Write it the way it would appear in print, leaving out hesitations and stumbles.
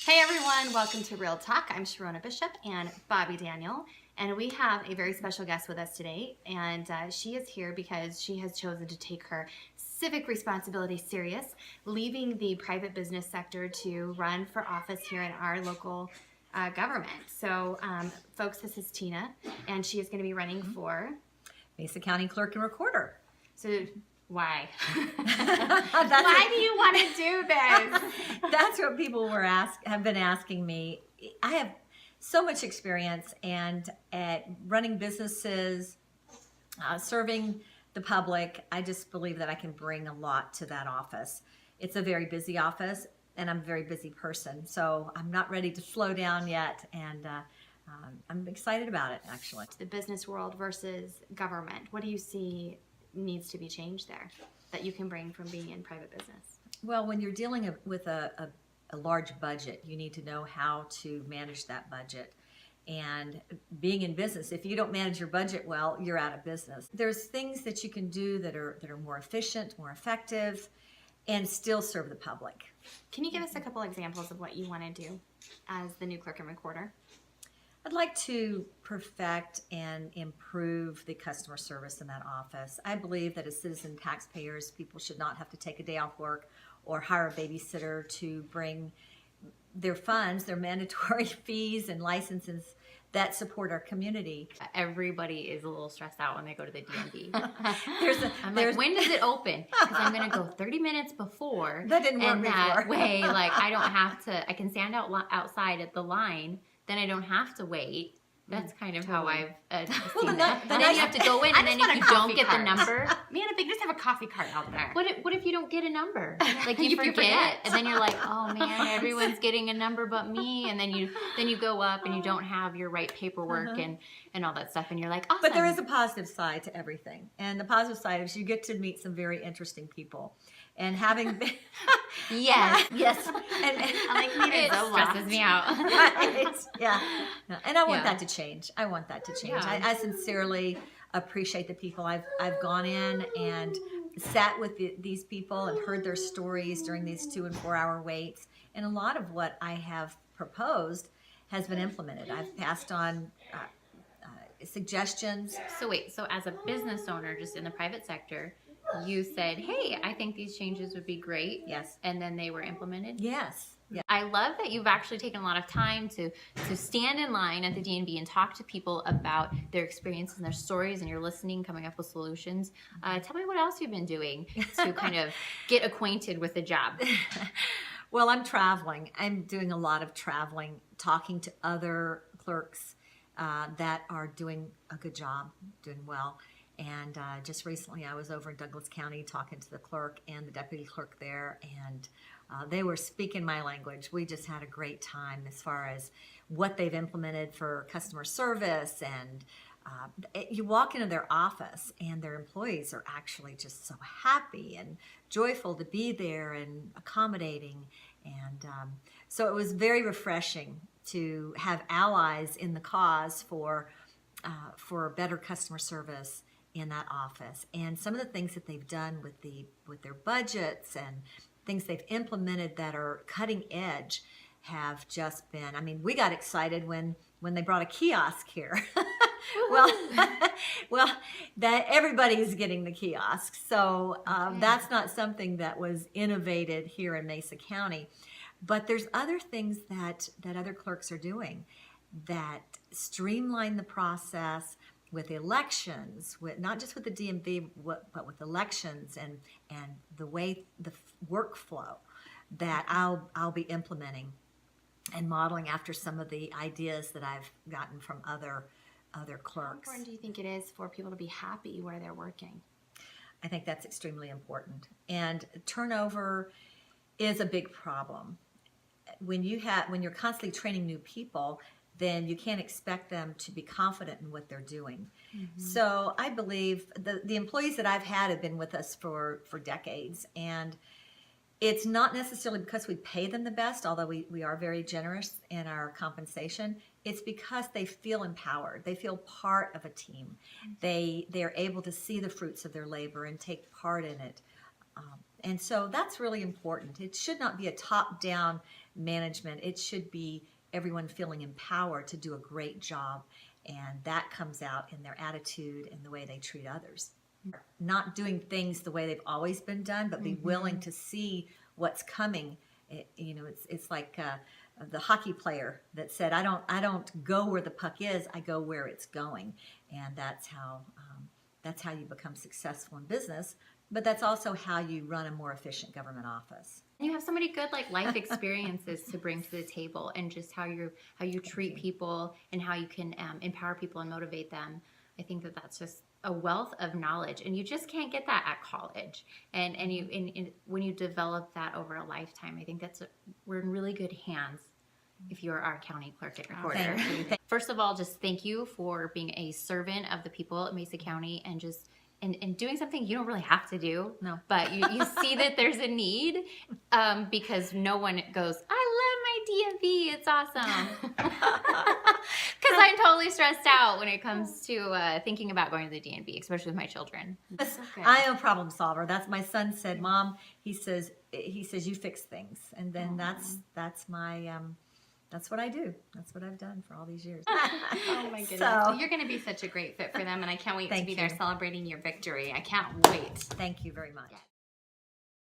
Hey everyone, welcome to Real Talk. I'm Sharona Bishop and Bobby Daniel, and we have a very special guest with us today. And she is here because she has chosen to take her civic responsibility serious, leaving the private business sector to run for office here in our local government. So, folks, this is Tina, and she is going to be running for Mesa County Clerk and Recorder. So, why? Why do you want to do this? That's what people have been asking me. I have so much experience and at running businesses, serving the public. I just believe that I can bring a lot to that office. It's a very busy office, and I'm a very busy person, so I'm not ready to slow down yet, and I'm excited about it, actually. The business world versus government. What do you see needs to be changed there that you can bring from being in private business? Well, when you're dealing with a large budget, you need to know how to manage that budget. And being in business, if you don't manage your budget well, you're out of business. There's things that you can do that are more efficient, more effective, and still serve the public. Can you give us a couple examples of what you want to do as the new clerk and recorder? I'd like to perfect and improve the customer service in that office. I believe that as citizen taxpayers, people should not have to take a day off work or hire a babysitter to bring their funds, their mandatory fees and licenses that support our community. Everybody is a little stressed out when they go to the DMV. I'm like, when does it open? Because I'm going to go 30 minutes before. That didn't work and before. That way, like, I don't have to, I can stand outside at the line, then I don't have to wait. That's kind of how I've seen that. But then you have to go in, and then if you don't get the number. Man, if they just have a coffee cart out there. What if you don't get a number? Like you forget, and then you're like, oh man, everyone's getting a number but me. And then you go up and you don't have your right paperwork and all that stuff, and you're like, awesome. But there is a positive side to everything, and the positive side is you get to meet some very interesting people. And having been yes, and I like meeting it stresses me out. Yeah, and I want that to change. I want that to change. Yeah. I sincerely appreciate the people I've gone in and sat with these people and heard their stories during these 2 and 4 hour waits. And a lot of what I have proposed has been implemented. I've passed on suggestions. So wait, so as a business owner, just in the private sector, you said, hey, I think these changes would be great. Yes. And then they were implemented? Yes. Yeah. I love that you've actually taken a lot of time to stand in line at the DNB and talk to people about their experiences and their stories, and you're listening, coming up with solutions. Tell me what else you've been doing to kind of get acquainted with the job. Well, I'm traveling. I'm doing a lot of traveling, talking to other clerks that are doing a good job, doing well. And just recently I was over in Douglas County talking to the clerk and the deputy clerk there, and they were speaking my language. We just had a great time as far as what they've implemented for customer service. And you walk into their office and their employees are actually just so happy and joyful to be there and accommodating. And so it was very refreshing to have allies in the cause for better customer service in that office. And some of the things that they've done with their budgets and things they've implemented that are cutting edge have just been, I mean, we got excited when they brought a kiosk here. well, that everybody's getting the kiosk. So that's not something that was innovated here in Mesa County. But there's other things that other clerks are doing that streamline the process with elections, with not just with the DMV, but with elections and the way the workflow that I'll be implementing and modeling after some of the ideas that I've gotten from other clerks. How important do you think it is for people to be happy where they're working? I think that's extremely important. And turnover is a big problem. When you're constantly training new people, then you can't expect them to be confident in what they're doing. Mm-hmm. So I believe the employees that I've had have been with us for decades, and it's not necessarily because we pay them the best, although we are very generous in our compensation. It's because they feel empowered. They feel part of a team. They're able to see the fruits of their labor and take part in it. And so that's really important. It should not be a top-down management. It should be everyone feeling empowered to do a great job, and that comes out in their attitude and the way they treat others. Not doing things the way they've always been done, but be willing to see what's coming. It's like the hockey player that said, "I don't go where the puck is. I go where it's going," and that's how you become successful in business. But that's also how you run a more efficient government office. You have so many good life experiences to bring to the table, and just how you treat people and how you can empower people and motivate them. I think that's just a wealth of knowledge, and you just can't get that at college. And when you develop that over a lifetime, I think we're in really good hands if you're our county clerk and recorder. Thank you. First of all, just thank you for being a servant of the people at Mesa County, and just and doing something you don't really have to do. No. But you see that there's a need, because no one goes, "I love my DMV, it's awesome." Because I'm totally stressed out when it comes to thinking about going to the DMV, especially with my children. Okay. I am a problem solver. That's my son said, "Mom," he says you fix things, and then that's my that's what I do. That's what I've done for all these years. Oh my goodness. So- You're going to be such a great fit for them, and I can't wait to Thank be there you. celebrating your victory. I can't wait. Thank you very much.